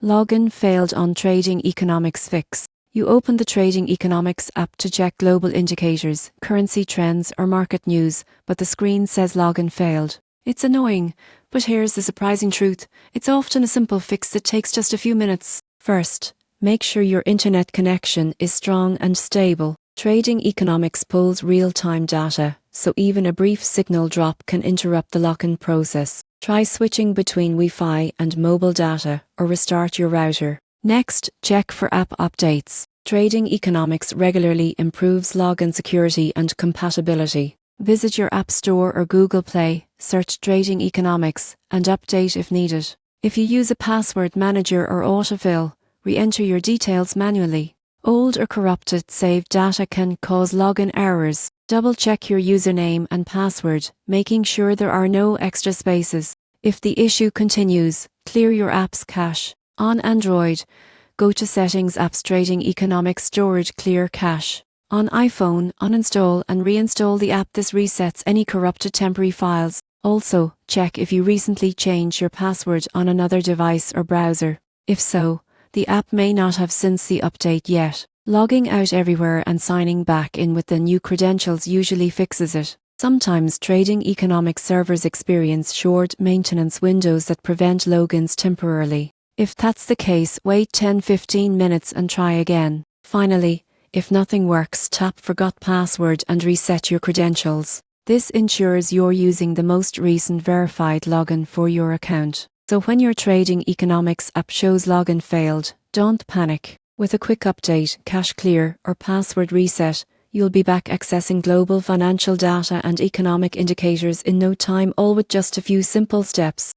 Login failed on Trading Economics Fix. You open the Trading Economics app to check global indicators, currency trends, or market news, but the screen says login failed. It's annoying, but here's the surprising truth. It's often a simple fix that takes just a few minutes. First, make sure your internet connection is strong and stable. Trading Economics pulls real-time data, so even a brief signal drop can interrupt the lock-in process. Try switching between Wi-Fi and mobile data, or restart your router. Next, check for app updates. Trading Economics regularly improves login security and compatibility. Visit your App Store or Google Play, search Trading Economics, and update if needed. If you use a password manager or autofill, re-enter your details manually. Old or corrupted saved data can cause login errors. Double-check your username and password, making sure there are no extra spaces. If the issue continues, clear your app's cache. On Android, go to Settings, Apps, Trading Economics, Storage, Clear Cache. On iPhone, uninstall and reinstall the app. This resets any corrupted temporary files. Also, check if you recently changed your password on another device or browser. If so, the app may not have since the update yet. Logging out everywhere and signing back in with the new credentials usually fixes it. Sometimes Trading Economics servers experience short maintenance windows that prevent logins temporarily. If that's the case, wait 10-15 minutes and try again. Finally, if nothing works, tap Forgot Password and reset your credentials. This ensures you're using the most recent verified login for your account. So when your Trading Economics app shows login failed, don't panic. With a quick update, cache clear, or password reset, you'll be back accessing global financial data and economic indicators in no time, all with just a few simple steps.